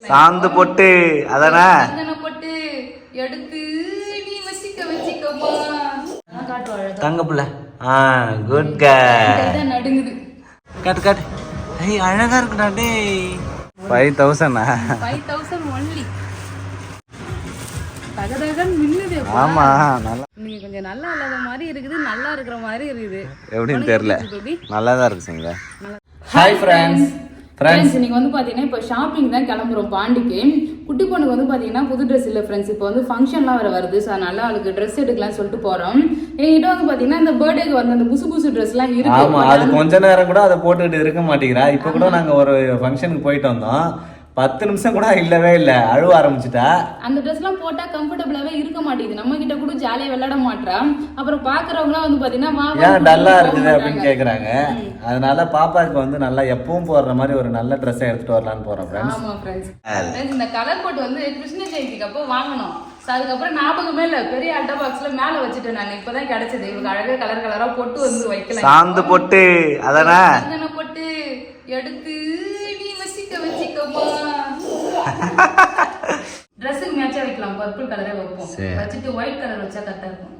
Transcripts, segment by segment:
சாந்து பொட்டு அதானே பொட்டு எடுத்து நீ வச்சிக்கமா தங்க புள்ள. Good girl. நடுங்குது. காட்டு காட்டு. ஐய் அழகா இருக்குடா டேய். 5000 5000 only. தகதகன் மின்னுது. ஆமா நல்லா. நீங்க கொஞ்சம் நல்லா இல்லாத மாதிரி இருக்குது, நல்லா இருக்கிற மாதிரி இருக்குது. எப்படின்னு தெரியல. நல்லா தான் இருக்குங்க. Hi friends. ஃப்ரெண்ட்ஸ் இன்னைக்கு வந்து பாத்தீங்கன்னா இப்போ ஷாப்பிங் தான் கிளம்புறோம் பாண்டிக்கு. குட்டி பொண்ணுக்கு வந்து பாத்தீங்கன்னா புது ட்ரெஸ் இல்லை ஃப்ரெண்ட்ஸ். இப்போ வந்து ஃபங்க்ஷன்லாம் வேற வருது. ஸோ அதனால அவளுக்கு ட்ரெஸ் எடுக்கலாம்னு சொல்லிட்டு போறோம். என்கிட்ட வந்து பாத்தீங்கன்னா இந்த பர்த்டேக்கு வந்து அந்த புசு புசு ட்ரெஸ்லாம் இருக்கு. ஆமா, அது கொஞ்ச நேரம் கூட அதை போட்டுக்கிட்டு இருக்க மாட்டேங்கிறா. இப்போ கூட நாங்க ஒரு ஃபங்க்ஷனுக்கு போயிட்டு வந்தோம். 10 நிமிஷம் கூட இல்லவே இல்ல, அழுவ ஆரம்பிச்சுட்டா. அந்த ட்ரெஸ்லாம் போட்டா கம்ஃபர்டபுளாவே இருக்க மாட்டேங்குது. நம்ம கிட்ட கூட ஜாலியா விளையாட மாட்டா. அப்புறம் பாக்குறவங்களாம் வந்து பாத்தீங்கன்னா ஏன் டல்லா இருக்குது அப்படின்னு கேக்குறாங்க. அதனால பாப்பாக்கு வந்து நல்லா எப்பவும் போடுற மாதிரி ஒரு நல்ல ட்ரெஸ் எடுத்துட்டு வரலாம்னு போறோம் ஃப்ரெண்ட்ஸ். ஆமா ஃப்ரெண்ட்ஸ். இந்த கலர் கோட் வந்து கிருஷ்ண ஜெயந்திக்கு அப்போ வாங்கணும். அதுக்கப்புறம் ஞாபகமே இல்ல, பெரிய அட்டை பாக்ஸ்ல மேல வச்சுட்டேன் நான். இப்பதான் கிடைச்சது. இவங்க அழகா கலர் கலரா பொட்டு வந்து வைக்கலாம். சாந்து பொட்டு அதானே பொட்டு எடுத்து நீ வச்சிக்கமா. ட்ரெஸ்ஸுக்கு மேட்சா வைக்கலாம். பர்பிள் கலரே வைப்போம். வச்சுட்டு ஒயிட் கலர் வச்சா கரெக்டா இருக்கும்.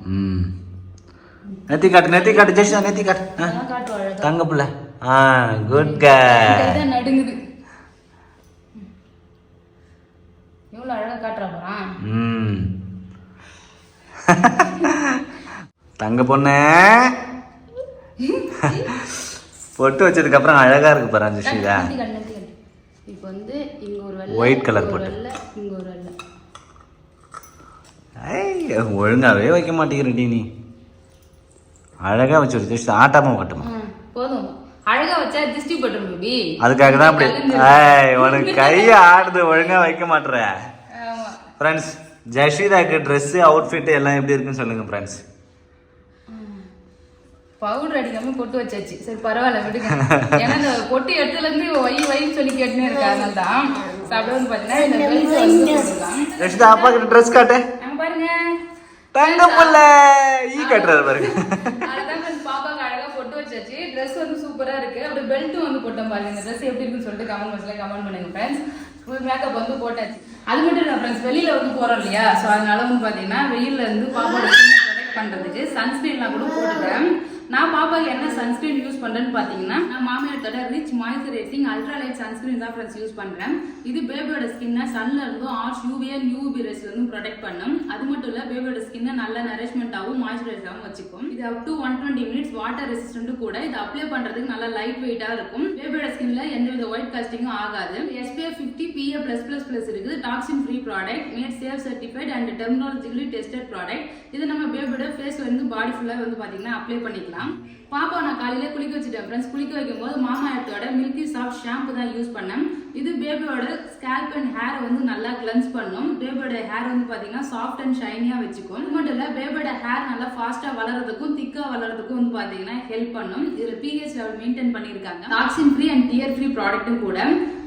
நெத்தி காட்டு ஜெஷா, நெத்தி காட்டு. தங்க புள்ள. Good girl. நடுங்குது. எவ்வளவு அழகா காட்டுறா. தங்க பொண்ணு பொட்டு வச்சதுக்கு அப்புறம் அழகா இருக்கு பாரு ஜெஷிதா. இப்போ வந்து இங்க ஒரு வெள்ளை, ஒயிட் கலர் போட்டு, இங்க ஒரு வெள்ளை. ஒழுங்காவே வைக்க மாட்டேங்கிறடி நீ. அழகா வச்சு ஜெஷிதா. ஆட்டாம கட்டுமா போதும். அழகா வச்சா திருஷ்டி பட்டும் பேபி. அதுக்காக தான் அப்படி. உனக்கு கைய ஆடுது, ஒழுங்கா வைக்க மாட்டற. ஃப்ரெண்ட்ஸ், ஜெஷிதாக்கு ட்ரெஸ் அவுட்ஃபிட் எல்லாம் எப்படி இருக்குன்னு சொல்லுங்க ஃப்ரெண்ட்ஸ். பவுடர் அடிக்காம பொட்டு வச்சாச்சு. சரி பரவாயில்ல விடுங்க. ஏன்னா இந்த பொட்டு இடத்துல இருந்து வைன்னு சொல்லி கேட்டுனே இருக்கா. அதனால தான் அப்படியே வந்து பாத்தீங்கன்னா இந்த பெல்ட் வந்து போட்டுக்கலாம். ஜெஷிதா அப்பா கிட்ட ட்ரெஸ் காட்டு. பாருங்க தங்க புள்ள ஈ கட்டுறாரு பாருங்க. அதான் கொஞ்சம் பாப்பாக்கு அழகா பொட்டு வச்சாச்சு. ட்ரெஸ் வந்து சூப்பரா இருக்கு. அப்படியே பெல்ட்டும் வந்து போட்டோம் பாருங்க. இந்த ட்ரெஸ் எப்படி இருக்குன்னு சொல்லிட்டு கமெண்ட் பாக்ஸ்ல கமெண்ட் பண்ணுங்க ஃப்ரெண்ட்ஸ். ஃபுல் மேக்கப் வந்து போட்டாச்சு. அது மட்டும் இல்லை ஃப்ரெண்ட்ஸ், வெளியில வந்து போறோம் இல்லையா. ஸோ அதனால வந்து பாத்தீங்கன்னா வெயில்ல இருந்து பாப்பாவோட ப்ரொடெக்ட் பண்றதுக்கு சன்ஸ்கிரீன்லாம் கூட போட்டுட்டேன். நான் பாப்பாக்கு என்ன சன்ஸ்கிரீன் யூஸ் பண்றேன்னு பாத்தீங்கன்னா, நான் மாமியார்த்தோட rich moisturising ultra light sunscreen தான் ஃப்ரெண்ட்ஸ் யூஸ் பண்றேன். இது பேபியோட ஸ்கின்னை சன்ல இருந்தும் ஆர்ஷ் யூவி அண்ட் யூவி ரேஸ்ல இருந்தும் ப்ரொடெக்ட் பண்ணும். அது மட்டும் இல்ல பேபியோட ஸ்கின்னை நல்ல நரிஷ்மெண்டாவும் மாய்ஸ்சரைஸாவும் வச்சுக்கும். இது up to 120 minutes water resistant கூட. இது அப்ளை பண்றதுக்கு நல்ல லைட் வெயிட்டா இருக்கும். பேபியோட ஸ்கின்ல எந்தவித ஒயிட் காஸ்டிங்கும் ஆகாது. SPF 50 PA+++ இருக்குது. Toxin free product, made safe certified and dermatologically tested product. இது நம்ம பேபியோட ஃபேஸ்ல இருந்து பாடி ஃபுல்லா வந்து பாத்தீங்கன்னா அப்ளை பண்ணிக்கலாம். பாப்பா நான் காலையில குளிக்க வச்சுட்டேன் ஃப்ரெண்ட்ஸ். குளிக்க வைக்கும் போது மாமா எர்த்தோட மில்கி சாஃப்ட் ஷாம்பு தான் யூஸ் பண்ணேன். இது பேபியோட ஸ்கேல்ப் அண்ட் ஹேர் வந்து நல்லா கிளென்ஸ் பண்ணும். பேபியோட ஹேர் வந்து பாத்தீங்கன்னா சாஃப்ட் அண்ட் ஷைனியா வச்சுக்கும். இது மட்டும் இல்ல பேபியோட ஹேர் நல்லா ஃபாஸ்டா வளர்றதுக்கும் திக்கா வளர்றதுக்கும் வந்து பாத்தீங்கன்னா ஹெல்ப் பண்ணும். இதுல pH லெவல் மெயின்டைன் பண்ணிருக்காங்க. Toxin free and tear free ப்ராடக்ட்டும் கூட.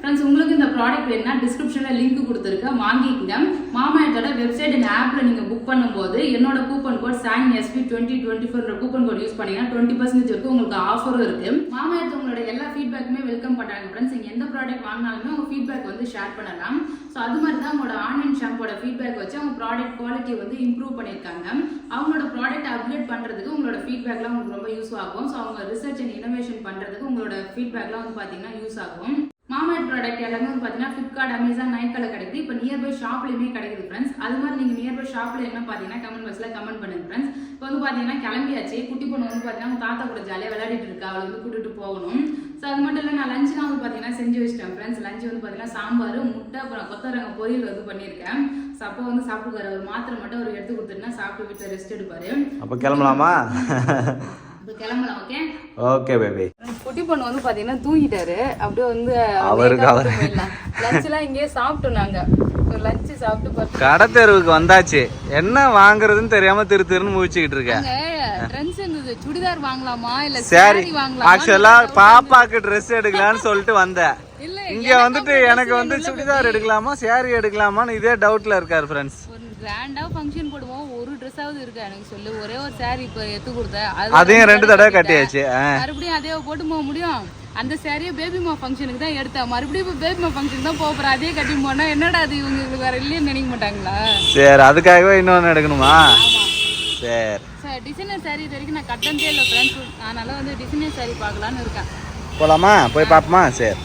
ஃப்ரெண்ட்ஸ், உங்களுக்கு இந்த ப்ராடக்ட் வேணும்னா டிஸ்கிரிப்ஷன்ல லிங்க் கொடுத்துருக்கேன், வாங்கிக்கங்க. மாமா எர்த்தோட வெப்சைட் அண்ட் ஆப்ல நீங்க புக் பண்ணும்போது என்னோட coupon code SANSP2024 coupon code use பண்ணீங்கன்னா 20% வரைக்கும் உங்களுக்கு ஆஃபரும் இருக்கு. மாமா எர்த் உங்களோட எல்லா ஃபீட்பேக்குமே வெல்கம் பண்றாங்க ஃப்ரெண்ட்ஸ். நீங்க எந்த ப்ராடக்ட் வாங்கினாலுமே உங்க ஃபீட்பேக் வந்து ஷேர் பண்ணலாம். ஸோ அது மாதிரி தான் உங்களோட ஆன்லைன் ஷாம்போட ஃபீட்பேக் வச்சு அவங்க ப்ராடக்ட் குவாலிட்டி வந்து இம்ப்ரூவ் பண்ணியிருக்காங்க. அவங்களோட ப்ராடக்ட் அப்டேட் பண்றதுக்கு உங்களோட ஃபீட்பேக்லாம் உங்களுக்கு ரொம்ப யூஸ் ஆகும். ஸோ அவங்க ரிசர்ச் அண்ட் இனோவேஷன் பண்றதுக்கு உங்களோட ஃபீட்பேக்லாம் வந்து பாத்தீங்கன்னா யூஸ் ஆகும். மாமா எர்த் ப்ராடக்ட் எல்லாமே வந்து பாத்தீங்கன்னா ஃபிளிப்கார்ட், அமேசான், நைக்கால கிடைக்குது. இப்போ நியர்பை ஷாப்லயுமே கிடைக்குது ஃப்ரெண்ட்ஸ். அது மாதிரி நீங்க நியர்பை ஷாப்ல என்ன பாத்தீங்கன்னா கமெண்ட் பாக்ஸ்ல கமெண்ட் பண்ணுங்க ஃப்ரெண்ட்ஸ். இப்போ வந்து பாத்தீங்கன்னா கிளம்பியாச்சு. குட்டி பொண்ணு வந்து பாத்தீங்கன்னா தாத்தா கூட ஜாலியா விளையாடிட்டு இருக்கா. அவளை வந்து கூட்டிட்டு போகணும். ஸோ அது மட்டும் இல்லை, நான் லஞ்ச்லாம் வந்து பாத்தீங்கன்னா செஞ்சு வச்சிட்டேன் ஃப்ரெண்ட்ஸ். லஞ்ச் வந்து பாத்தீங்கன்னா சாம்பார், முட்டை, அப்புறம் கொத்தவரங்காய் பொரியல் வந்து பண்ணியிருக்கேன். ஸோ அப்போ வந்து சாப்பிட்டுக்காரு. ஒரு மாத்திரை மட்டும் அவர் எடுத்து கொடுத்துட்டுனா சாப்பிட்டு வீட்டில் ரெஸ்ட் எடுப்பாரு. அப்போ கிளம்பலாமா? கிளம்பலாம். Okay okay baby. குட்டி பொண்ணு வந்து பாத்தீங்கன்னா தூங்கிட்டாரு. அப்படியே வந்து லஞ்ச் எல்லாம் இங்கே சாப்பிட்டோம். நாங்க லஞ்ச் சாப்பிட்டு கடை தெருவுக்கு வந்தாச்சு. என்ன வாங்குறதுன்னு தெரியாம திருன்னு முழிச்சுக்கிட்டு இருக்கேன். ட்ரெண்ட்ஸ் இருந்தது, சுடிதார் வாங்கலாமா இல்ல சாரி வாங்கலாமா. ஆக்சுவலா பாப்பாக்கு ட்ரெஸ் எடுக்கலாம்னு சொல்லிட்டு வந்தேன். இங்க வந்துட்டு எனக்கு வந்து சுடிதார் எடுக்கலாமா சாரி எடுக்கலாமான்னு இதே டவுட்ல இருக்காரு ஃப்ரெண்ட்ஸ். கிராண்டா ஃபங்க்ஷன் போடுவோம், ஒரு ட்ரெஸ்ஸாவது இருக்கா எனக்கு சொல்லு. ஒரே ஒரு சாரி இப்ப எடுத்து கொடுத்தேன், அதையும் 2 தடவை கட்டியாச்சு. மறுபடியும் அதே போட்டு போக முடியும். அந்த சாரியை பேபிமா ஃபங்க்ஷனுக்கு தான் எடுத்தேன். மறுபடியும் இப்போ பேபிமா ஃபங்க்ஷன் தான் போகிறேன். அதே கட்டி போனா என்னடா அது இவங்களுக்கு வேற இல்லைன்னு நினைக்க மாட்டாங்களா? சரி, அதுக்காகவே இன்னொன்று எடுக்கணுமா? சரி சார், டிசைனர் சாரி இது வரைக்கும் நான் கட்டந்தே இல்லை ஃப்ரெண்ட்ஸ். அதனால வந்து டிசைனர் சாரி பார்க்கலான்னு இருக்கேன். போலாமா? போய் பார்ப்போமா? சரி.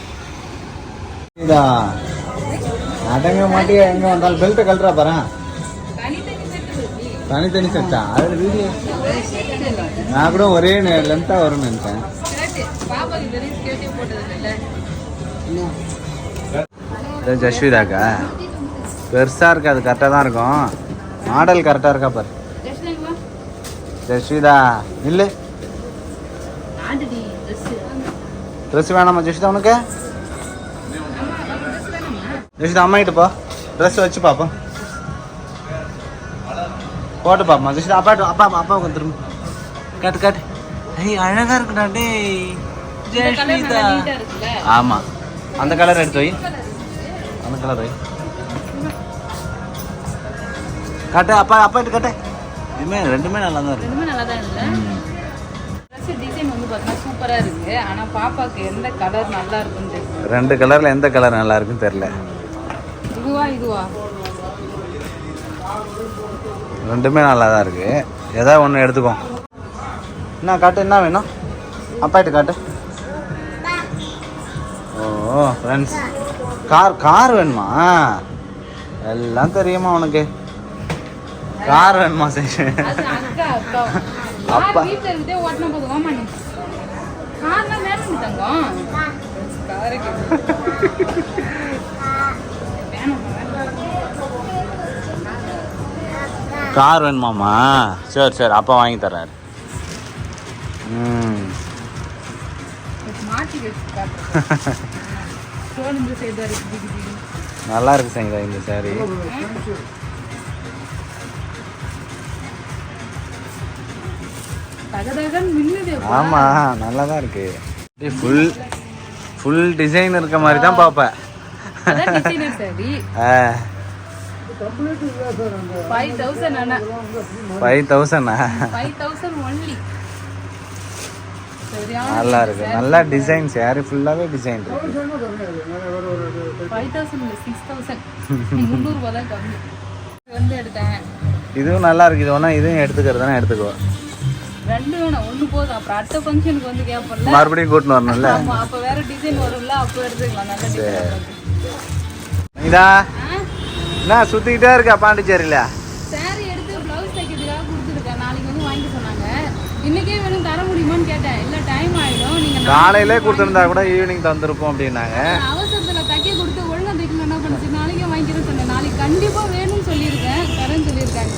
அடங்க மாட்டியா? எங்க வந்தாலும் பெல்ட்டை கழட்டுறா பாரு. தனித்தனி செட்டா? அது வீடியோ நான் கூட ஒரே லென்த்தா வரும்னு நினைச்சேன். ஜஸ்விதாக்கா பெருசா இருக்கு, அது கரெக்டா தான் இருக்கும். மாடல் கரெக்டா இருக்கா பாரு. ஜஸ்விதா இல்ல ட்ரெஸ் வேணாமா ஜஸ்விதா உனக்கு? ஜஸ்விதா அம்மா கிட்ட போ, ட்ரெஸ் வச்சு பாப்போம், போட்டு பாப்போம். ஜஸ்விதா அப்பாவுக்கு திரும்ப காட்டு காட்டு. ஐய் அழகா இருக்குடா டேய் ஜஸ்விதா. ஆமா, அந்த கலர் எடுத்து வை, அந்த கலர் வை. காட்டு அப்பா கிட்ட காட்டு. ரெண்டுமே நல்லா தான் இருக்கு. ரெண்டுமே நல்லா தான் இருக்கு. ட்ரெஸ் டிசைன் வந்து பார்த்தீங்கன்னா சூப்பராக இருக்கு. ஆனால் பாப்பாக்கு எந்த கலர் நல்லா இருக்குன்னு தெரியல. ரெண்டு கலர்ல எந்த கலர் நல்லா இருக்குன்னு தெரியல. இதுவா ரெண்டுமே நல்லா தான் இருக்கு. ஏதாவது ஒன்று எடுத்துக்கோ. என்ன காட்டு, என்ன வேணும்? அப்பாகிட்ட காட்டு. ஓ ஃப்ரெண்ட்ஸ், கார் வேணுமா? எல்லாம் தெரியுமா உனக்கு? கார் வேணுமா? சரி அப்பா வீட்டில் இருந்தே ஓட்டினா போதும். வாமா நீ கார்லாம் வேணும் தங்கம். கார் வேணுமாம்மா? சரி சரி, அப்பா வாங்கி தர்றாரு. நல்லா இருக்கு சங்கீதா இந்த சாரி. ஆமா நல்லா தான் இருக்கு. ஃபுல் டிசைன் இருக்க மாதிரி தான் பாப்பேன். 5,000 only. நல்லா இருக்கு, நல்லா டிசைன். சாரி ஃபுல்லாவே டிசைன் இருக்கு. 5,000 இல்ல 6,000. 300 ரூபாய் தான் கம்மி. வந்து எடுத்தேன். இதுவும் நல்லா இருக்கு. இது வேணா இதுவும் எடுத்துக்கிறதுனா எடுத்துக்கோ. ரெண்டு வேணும், ஒண்ணு போதும். அப்புறம் அடுத்த ஃபங்க்ஷனுக்கு வந்து கேட்போம்ல, மறுபடியும் கூட்டிட்டு வரணும்ல. ஆமா, அப்ப வேற டிசைன் வரும்ல, அப்ப எடுத்துக்கலாம். நல்ல டிசைன். இதா என்ன சுத்திக்கிட்டே இருக்கா பாண்டிச்சேரியில? சாரி எடுத்து பிளவுஸ் தைக்கிறதுக்காக கொடுத்துருக்கேன். நாளைக்கு வந்து வாங்கி சொன்னாங்க. இன்னைக்கே வேணும் தர முடியுமான்னு கேட்டேன். இல்ல டைம் ஆயிடும், நீங்க காலையிலே கொடுத்துருந்தா கூட ஈவினிங் தந்துருப்போம் அப்படின்னாங்க. அவசரத்துல தைக்க கொடுத்து ஒழுங்கா தைக்கணும். என்ன பண்ணுச்சு, நாளைக்கே வாங்கிக்கிறேன்னு சொன்னேன். நாளைக்கு கண்டிப்பா வேணும்னு சொல்லியிருக்கேன், தரேன்னு சொல்லியிருக்காங்க.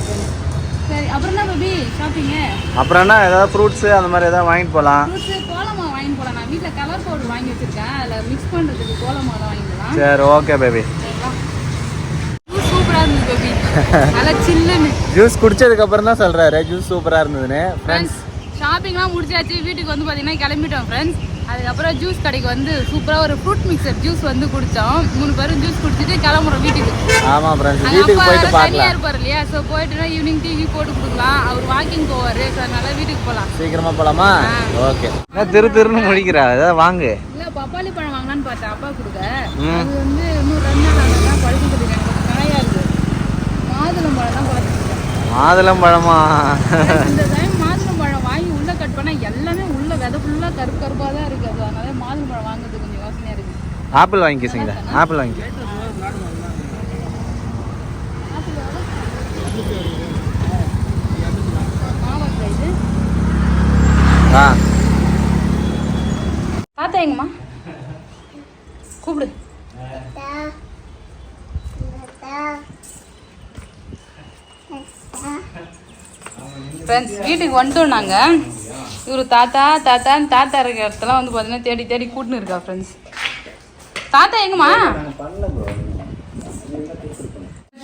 சரி, அப்புறம் என்ன பேபி ஷாப்பிங்க? அப்புறம் என்ன, ஏதாவது ஃப்ரூட்ஸ் அந்த மாதிரி ஏதாவது வாங்கிட்டு போகலாம். ஃப்ரூட்ஸ் கோலமா வாங்கிட்டு போகலாம். நான் வீட்டில் கலர் பவுடர் வாங்கி வச்சிருக்கேன், அதில் மிக்ஸ் பண்ணுறதுக்கு கோலமா தான் வாங்கிக்கலாம். சரி ஓகே பேபி. ஜூஸ் சூப்பராக இருந்தது பேபி, நல்லா சில்லுன்னு. ஜூஸ் குடிச்சதுக்கு அப்புறம் தான் சொல்றாரு ஜூஸ் சூப்பராக இருந்ததுன்னு. ஃப்ரெண்ட்ஸ் ஷாப்பிங்லாம் முடிச்சாச்சு, வீட்டுக்கு வந்து பார்த்தீங்கன்னா கிளம்பிட்டோம் ஃப்ரெண்ட்ஸ். அதுக்கப்புறம் ஜூஸ் கடைக்கு வந்து சூப்பராக ஒரு ஃப்ரூட் மிக்சர் ஜூஸ் வந்து குடித்தோம். 3 பேரும் ஜூஸ் குடிச்சிட்டு கிளம்புறோம் வீட்டுக்கு. ஆமாம் ஃப்ரெண்ட்ஸ், வீட்டுக்கு போயிட்டு பார்க்கலாம். இருப்பார் இல்லையா, ஸோ போயிட்டுனா ஈவினிங் டிவி போட்டு கொடுக்கலாம். அவர் வாக்கிங் போவார், ஸோ அதனால வீட்டுக்கு போகலாம். சீக்கிரமா போகலாமா? ஓகே. திருன்னு முடிக்கிறா, ஏதாவது வாங்கு. இல்லை, பப்பாளி பழம் வாங்கலான்னு பார்த்தேன், அப்பா கொடுக்க. அது வந்து இன்னும் 2 நாள் ஆனால் பழுக்க சொல்லிருக்காங்க, கொஞ்சம் காயா இருக்குது. மாதுளம்பழம் தான் குறைச்சிருக்கேன். மாதுளம்பழமா? இந்த டைம் மாதுளம்பழம் வாங்கி உள்ள கட் பண்ணா எல்லாமே உள்ள விதை ஃபுல்லாக கருப்பாக தான் இருக்குது. அதனால மாதுளம்பழம் வாங்குறது கொஞ்சம் யோசனையாக இருக்குது. ஆப்பிள் வாங்கிக்க சங்கீதா, ஆப்பிள் வாங்கிக்க. தாத்தா எங்கம்மா கூப்பிடு. ஃப்ரெண்ட்ஸ், வீட்டுக்கு வந்துட்டோம் நாங்கள். இவர் தாத்தா இருக்கிற இடத்துல வந்து பார்த்தீங்கன்னா தேடி தேடி கூட்டின்னு இருக்கா. ஃப்ரெண்ட்ஸ், தாத்தா எங்கம்மா?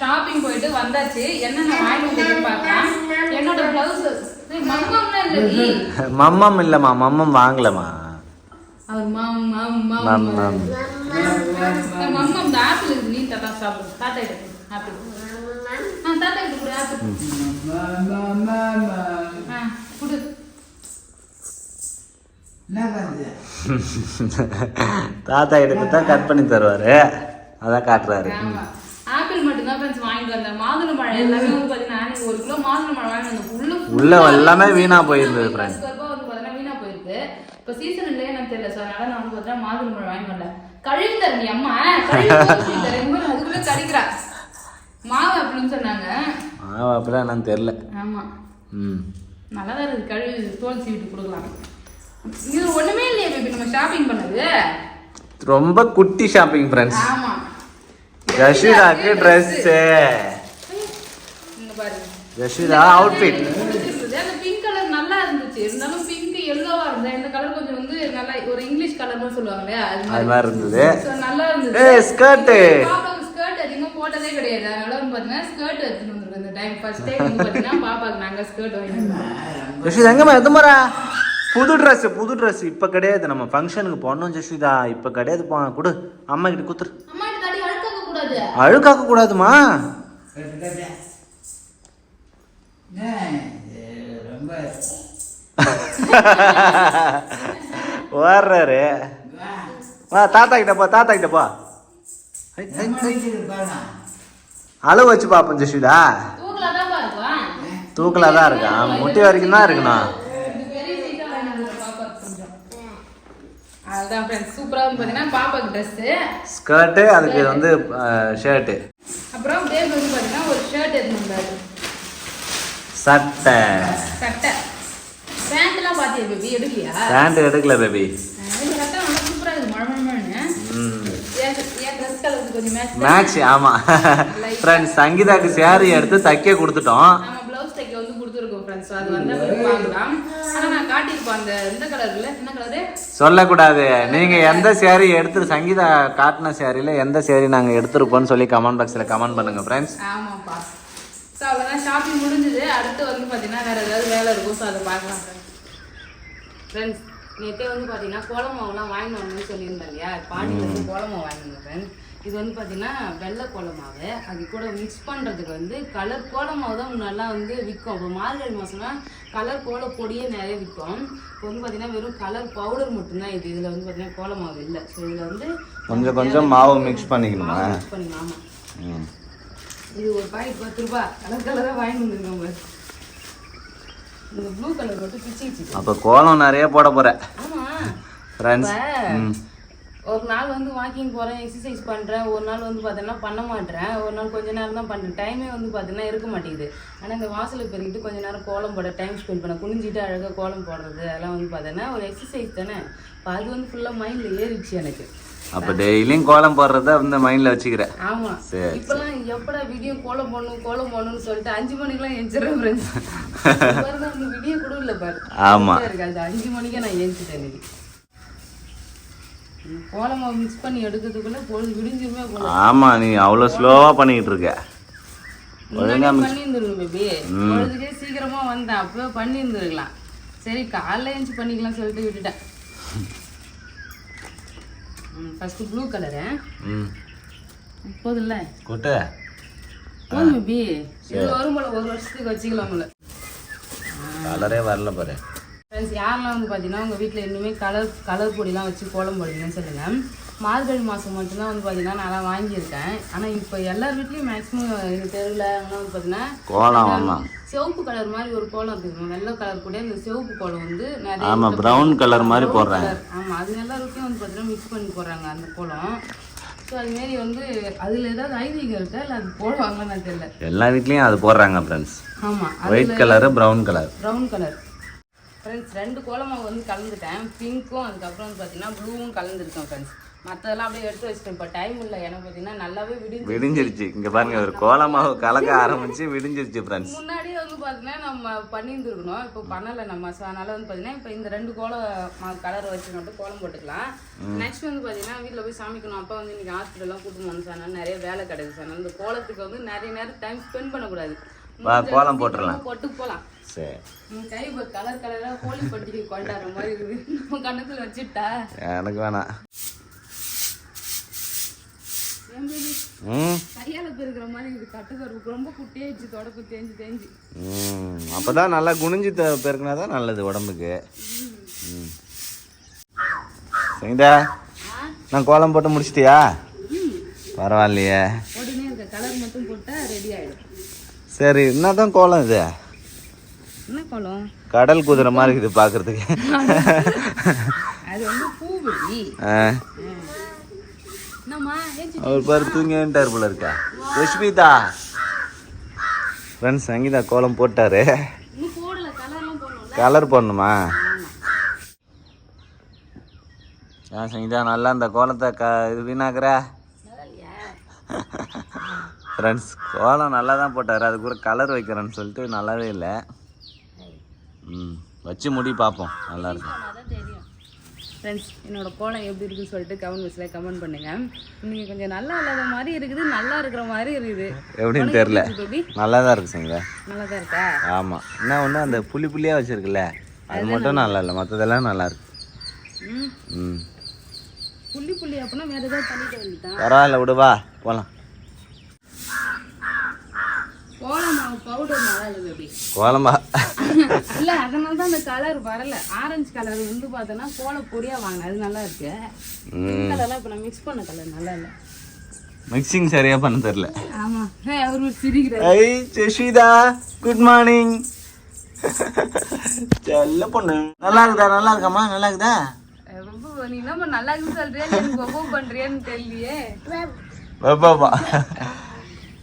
ஷாப்பிங் போயிட்டு வந்தாச்சு. என்னென்ன வாங்கிட்டு வந்து பார்க்கலாம். என்னோட பிளவுஸ் மம்மம் இல்லம்மா, மம்மம் வாங்கலம்மா. அவர் மம்மம் இந்த ஆப்பிள் இருக்கு, நீ தாத்தா சாப்பிடு. தாத்தா இருக்கு ஆப்பிள். தாத்தா இருக்கு கூட ஆப்பிள் குடு. தாத்தா கிட்ட தான் கட் பண்ணி தருவாரு, அதான் காட்டுறாரு. ஆப்பிள் மட்டும் தான் ஃப்ரெண்ட்ஸ் வாங்கிட்டு வந்தேன். மாதுளம்பழம் எல்லாமே வந்து பாத்தீங்கன்னா அன்னைக்கு 1 கிலோ மாதுளம்பழம் வாங்கிட்டு வந்தேன். உள்ள எல்லாமே வீணா போயிருந்தது ஃப்ரெண்ட்ஸ். வந்து பாத்தீங்கன்னா வீணா போயிருக்கு. இப்போ சீசன் இல்லையே எனக்கு தெரியல. ஸோ அதனால நான் வந்து பாத்தீங்கன்னா மாதுளம்பழம் வாங்கி வந்தேன். கழுவி தரேன் நீ அம்மா, அதுக்குள்ள கடிக்கிறா மாவு அப்படின்னு சொன்னாங்க. மாவு அப்படிலாம் என்னன்னு தெரியல. ஆமா நல்லா தான் இருக்கு. கழுவி தோல் சீவிட்டு கொடுக்கலாம். இது ஒண்ணுமே இல்லையே பேபி, நம்ம ஷாப்பிங் பண்ணது ரொம்ப குட்டி ஷாப்பிங் ஃப்ரெண்ட்ஸ். ஆமா, ஜஷிதாக்கு ட்ரெஸ், இங்க பாருங்க ஜஷிதா அவுட்ஃபிட். அந்த பிங்க் கலர் நல்லா இருந்துச்சு. இருந்தாலும் பிங்க் எல்லோவா இருந்தா இந்த கலர் கொஞ்சம் வந்து நல்லா ஒரு இங்கிலீஷ் கலர்னு சொல்லுவாங்க இல்லையா, அது மாதிரி இருந்தது. நல்லா இருந்துச்சு. ஏய் ஸ்கர்ட், பாப்பாக்கு ஸ்கர்ட் அதிகமா போட்டதே கிடையாது. அதனால வந்து பாத்தீங்கன்னா ஸ்கர்ட் எடுத்துட்டு வந்திருக்கோம் இந்த டைம். ஃபர்ஸ்ட் டைம் வந்து பாத்தீங்கன்னா பாப்பாக்கு நாங்க ஸ்கர்ட் வாங்கிட்டோம். ஜஷிதா எங்கம்மா எதுமரா புது ட்ரெஸ் இப்ப கிடையாது. நம்ம ஃபங்க்ஷனுக்கு போனோம் ஜஷிதா, இப்ப கிடையாது. கொடு அம்மா கிட்ட குத்துரு. அம்மா கிட்ட தடி அழுக்காக்க கூடாது. அழுக்காக்க கூடாதுமா. வர்றாரு. வா தாத்தா கிட்ட போ. அளவு வச்சு பாப்போம் ஜஸ்விதா. தூக்கலா தான் இருக்கா, முட்டி வரைக்கும் தான் இருக்கணும். அதான் ஃப்ரெண்ட்ஸ் சூப்பரா வந்து பாத்தீங்கன்னா பாப்பாக்கு Dress, ஸ்கர்ட், அதுக்கு வந்து ஷர்ட். அப்புறம் பேபி வந்து பாத்தீங்கன்னா ஒரு ஷர்ட் எடுத்துட்டாரு. சட்டை. பேண்ட்லாம் பாத்தியா பேபி? எடுக்கலையா? பேண்ட் எடுக்கல பேபி. இந்த சட்டை நல்லா சூப்பரா இருக்கு, மழமழன்னு. ஏன் Dress கலருக்கு கொஞ்சம் மேட்ச். ஆமா ஃப்ரெண்ட்ஸ், சங்கீதாக்கு saree எடுத்து தைக்க கொடுத்துட்டோம். ஆமா, ப்ளவுஸ் தைக்க வந்து கொடுத்துருக்கோம் ஃப்ரெண்ட்ஸ். அது வந்து பார்க்கலாம். ஆனா நான் காட்டியிருப்பேன் அந்த இந்த கலர்ல. என்ன கலரு சொல்லக்கூடாது. நீங்க எந்த saree எடுத்து சங்கீதா காட்டின சாரியில எந்த saree நாங்க எடுத்துருப்போம்னு சொல்லி கமெண்ட் பாக்ஸ்ல கமெண்ட் பண்ணுங்க ஃப்ரெண்ட்ஸ். ஆமாப்பா. ஸோ அவ்வளோதான், ஷாப்பிங் முடிஞ்சுது. அடுத்து வந்து பார்த்தீங்கன்னா வேறு ஏதாவது வேலை இருக்கும். ஸோ அதை பார்க்கலாம் ஃப்ரெண்ட்ஸ். நேற்றே வந்து பார்த்தீங்கன்னா கோலமாவுலாம் வாங்கிட்டு வரணும்னு சொல்லியிருந்தேன் இல்லையா, பாட்டியில் வந்து கோலமாவு வாங்கினேன் ஃப்ரெண்ட்ஸ். இது வந்து பார்த்தீங்கன்னா வெள்ளை கோலமாவு, அது கூட மிக்ஸ் பண்ணுறதுக்கு வந்து கலர் கோலமாவு தான் நல்லா வந்து விற்கும். இப்போ மார்கழி மாதம்னா கலர் கோல பொடியே நிறைய விற்கும். இப்போ வந்து பார்த்தீங்கன்னா வெறும் கலர் பவுடர் மட்டும்தான் இது. இதில் வந்து பார்த்தீங்கன்னா கோலமாவு இல்லை. ஸோ இதில் வந்து கொஞ்சம் மாவு மிக்ஸ் பண்ணிக்கணுமா? மிக்ஸ் பண்ணிக்கலாம். ஆமாம், இது ஒரு பாக்கெட் 10 ரூபாய். கலராக வாங்கி வந்துருக்கோங்க. இந்த ப்ளூ கலர் மட்டும் பிச்சிச்சு. அப்போ கோலம் நிறைய போட போகிறேன். ஆமாம் ஃப்ரெண்ட்ஸ், ஒரு நாள் வந்து வாக்கிங் போகிறேன், எக்ஸசைஸ் பண்ணுறேன். ஒரு நாள் வந்து பார்த்தீங்கன்னா பண்ண மாட்டேறேன். ஒரு நாள் கொஞ்ச நேரம் தான் பண்ணுறேன். டைமே வந்து பார்த்தீங்கன்னா இருக்க மாட்டேங்குது. ஆனால் இந்த வாசலுக்கு பெருகிட்டு கொஞ்ச நேரம் கோலம் போட டைம் ஸ்பெண்ட் பண்ண, குனிஞ்சிட்டு அழகாக கோலம் போடுறது அதெல்லாம் வந்து பார்த்தீங்கன்னா ஒரு எக்ஸசைஸ் தானே. இப்போ அது வந்து ஃபுல்லாக மைண்டில் ஏறிடுச்சு எனக்கு. அப்ப டெய்லியும் கோலம் போடுறத வந்து மைண்ட்ல வச்சுக்கிறேன். ஆமா, இப்பெல்லாம் எப்படா வீடியோ கோலம் போடணும்னு சொல்லிட்டு 5 மணிக்கெல்லாம் எழுந்திரேன் ஃப்ரெண்ட்ஸ். பாருங்க, அந்த வீடியோ கூட இல்ல பாரு. ஆமா, அது 5 மணிக்கே நான் எழுந்திட்டேன். இன்னைக்கு கோலமா மிக்ஸ் பண்ணி எடுக்கிறதுக்குள்ள பொழுது விடிஞ்சுமே போல. ஆமா, நீ அவ்வளவு ஸ்லோவா பண்ணிட்டு இருக்க. ஒழுங்கா பண்ணி இருந்துருங்க பேபி. பொழுதுக்கே சீக்கிரமா வந்தேன், அப்பவே பண்ணி இருந்துருக்கலாம். சரி காலைல எழுந்து பண்ணிக்கலாம் சொல்லிட்டு விட்டுட்டேன். First blue colour. போதும்ல கொட்டு போதும் பேபி. இது வரும் போல, ஒரு வருஷத்துக்கு வச்சுக்கலாம்ல. கலரே வரல பாரு ஃப்ரெண்ட்ஸ். யாரெல்லாம் வந்து பார்த்தீங்கன்னா உங்கள் வீட்டில் இன்னுமே கலர் பொடிலாம் வச்சு கோலம் போடுவீங்கன்னு சொல்லுங்கள். மார்கழி மாதம் மட்டும்தான் வந்து பார்த்தீங்கன்னா நான் வாங்கியிருக்கேன். ஆனால் இப்போ எல்லார் வீட்லேயும் மேக்ஸிமம் எங்கள் தெருவில் அங்கே வந்து பார்த்தீங்கன்னா கோலம் சிவப்பு கலர் மாதிரி ஒரு கோலம் இருக்குது. வெள்ளை கலர் கூட இந்த சிவப்பு கோலம் வந்து நிறைய ப்ரௌன் கலர் மாதிரி போடுறாங்க. ஆமாம், அது எல்லாருக்கும் வந்து பார்த்தீங்கன்னா மிக்ஸ் பண்ணி போடுறாங்க அந்த கோலம். ஸோ அதுமாரி வந்து அதில் ஏதாவது ஐதீகம் இருக்கா இல்லை அது போடுவாங்கன்னு நான் தெரியல. எல்லா வீட்லேயும் அது போடுறாங்க ஃப்ரெண்ட்ஸ். ஆமாம், white colour brown colour friends. 2 Kolamaavu வந்து கலந்துட்டேன். பிங்க்கும் அதுக்கப்புறம் வந்து பார்த்தீங்கன்னா ப்ளூவும் கலந்துருக்கேன் ஃப்ரெண்ட்ஸ். மற்றதெல்லாம் அப்படியே எடுத்து வச்சுட்டேன். இப்போ டைம் இல்லை எனக்கு பார்த்தீங்கன்னா நல்லாவே விடிஞ்சிருச்சு. இங்கே பாருங்க, ஒரு கோலமாவு கலக்க ஆரம்பிச்சு விடிஞ்சிருச்சு ஃப்ரெண்ட்ஸ். முன்னாடியே வந்து பார்த்தீங்கன்னா நம்ம பண்ணியிருந்துருக்கணும், இப்போ பண்ணலை நம்ம. ஸோ அதனால வந்து பார்த்தீங்கன்னா இப்போ இந்த 2 கோலம் கலரை வச்சு மட்டும் கோலம் போட்டுக்கலாம். நெக்ஸ்ட் வந்து பார்த்தீங்கன்னா வீட்டில் போய் சமைக்கணும். அப்போ வந்து இன்னைக்கு ஹாஸ்பிட்டல்லாம் கூட்டு போகணும். அதனால நிறைய வேலை கிடையாது. அதனால இந்த கோலத்துக்கு வந்து நிறைய நேரம் டைம் ஸ்பெண்ட் பண்ணக்கூடாது. கோலம் போட்டுடலாம், போட்டு போகலாம். சரி, கை கலர் கலராக கோழி பண்டிகை கொண்டாடுற மாதிரி இருக்குது. நம்ம கண்ணத்தில் வச்சுட்டா எனக்கு வேணாம். கையால பெருக்கிற மாதிரி இது கட்டுக்கருக்கு ரொம்ப குட்டியாயிடுச்சு. தொடப்பு தேஞ்சு அப்பதான் நல்லா குனிஞ்சு பெருக்கினாதான் நல்லது உடம்புக்கு. சங்கீதா நான் கோலம் போட்டு முடிச்சிட்டியா? பரவாயில்லையே. உடனே இந்த கலர் மட்டும் போட்டா ரெடி ஆயிடும். சரி, என்னதான் கோலம் இது? என்ன கோலம்? கடல் குதிரை மாதிரி இருக்குது பாக்குறதுக்கு. அது வந்து பூவெளி. அவர் பாரு தூங்கிட்டார் போல இருக்கா. ரஷ்மிதா ஃப்ரெண்ட்ஸ், சங்கீதா கோலம் போட்டாரு. கலர் போடணுமா? சங்கீதா நல்லா இந்த கோலத்தை இது வீணாக்குற. ஃப்ரெண்ட்ஸ், கோலம் நல்லா தான் போட்டார். அது கூட கலர் வைக்கிறேன்னு சொல்லிட்டு நல்லாவே இல்லை. வச்சு முடி பார்ப்போம், நல்லா இருக்கும். ஃப்ரெண்ட்ஸ், என்னோட கோலம் எப்படி இருக்குன்னு சொல்லிட்டு கமெண்ட் பாக்ஸில் கமெண்ட் பண்ணுங்க. இன்னைக்கு கொஞ்சம் நல்லா இல்லாத மாதிரி இருக்குது, நல்லா இருக்கிற மாதிரி இருக்குது. எப்படின்னு தெரியல, நல்லா தான் இருக்கு சங்கீதா. நல்லா தான் இருக்கா? ஆமாம். என்ன ஒன்று அந்த புளி புளியாக வச்சிருக்குல்ல, அது மட்டும் நல்லா இல்லை, மற்றதெல்லாம் நல்லா இருக்கு. புள்ளி புள்ளி அப்படின்னா வேற ஏதாவது பண்ணிட்டு வந்துட்டான். பரவாயில்ல, விடுவா போகலாம். கோலம் பவுடர் நல்லா இருக்குது. எப்படி கோலமா இல்ல, அதனால தான் அந்த கலர் வரல. ஆரஞ்சு கலர் வந்து பார்த்தோன்னா கோலம் பொடியா வாங்க, அது நல்லா இருக்கு. கலர்லாம் இப்போ நான் மிக்ஸ் பண்ண கலர் நல்லா இல்லை. மிக்சிங் சரியா பண்ண தெரியல. ஆமா, அவரு சிரிக்கிறாரு. ஐ ஜெஷிதா, குட் மார்னிங். செல்ல பொண்ணு. நல்லா இருக்குதா? நல்லா இருக்காமா? நல்லா இருக்குதா? ரொம்ப நீ என்ன நல்லா இருக்குன்னு சொல்றியா, எனக்கு ஒவ்வொரு பண்றியான்னு தெரியலையே. பாப்பா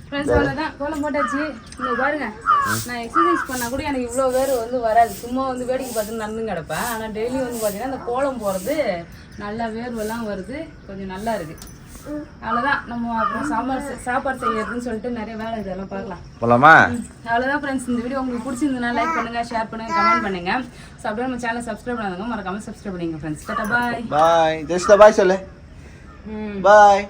ஃப்ரெண்ட்ஸ், அவ்வளோதான், கோலம் போட்டாச்சு. இங்கே பாருங்க, நான் எக்ஸசைஸ் பண்ணால் கூட எனக்கு இவ்வளோ பேர் வந்து வராது. சும்மா வந்து வேடிக்கை பார்த்து நடந்து கிடப்பேன். ஆனால் டெய்லி வந்து பார்த்தீங்கன்னா அந்த கோலம் போகிறது நல்லா வேர்வெல்லாம் வருது, கொஞ்சம் நல்லா இருக்கு. அவ்வளோதான், நம்ம அப்புறம் சாப்பாடு செய்யறதுன்னு சொல்லிட்டு நிறைய வேலை இதெல்லாம் பார்க்கலாம். போலாமா? அவ்வளோதான் ஃப்ரெண்ட்ஸ், இந்த வீடியோ உங்களுக்கு பிடிச்சிருந்ததுன்னா லைக் பண்ணுங்க, ஷேர் பண்ணுங்க, கமெண்ட் பண்ணுங்க. அப்படியே நம்ம சேனல் சப்ஸ்கிரைப் பண்ணாதவங்க மறக்காம சப்ஸ்கிரைப் பண்ணுங்க ஃப்ரெண்ட்ஸ். டாடா, பாய். பாய் ஜெஷிதா, பாய் சொல்லு. பாய்.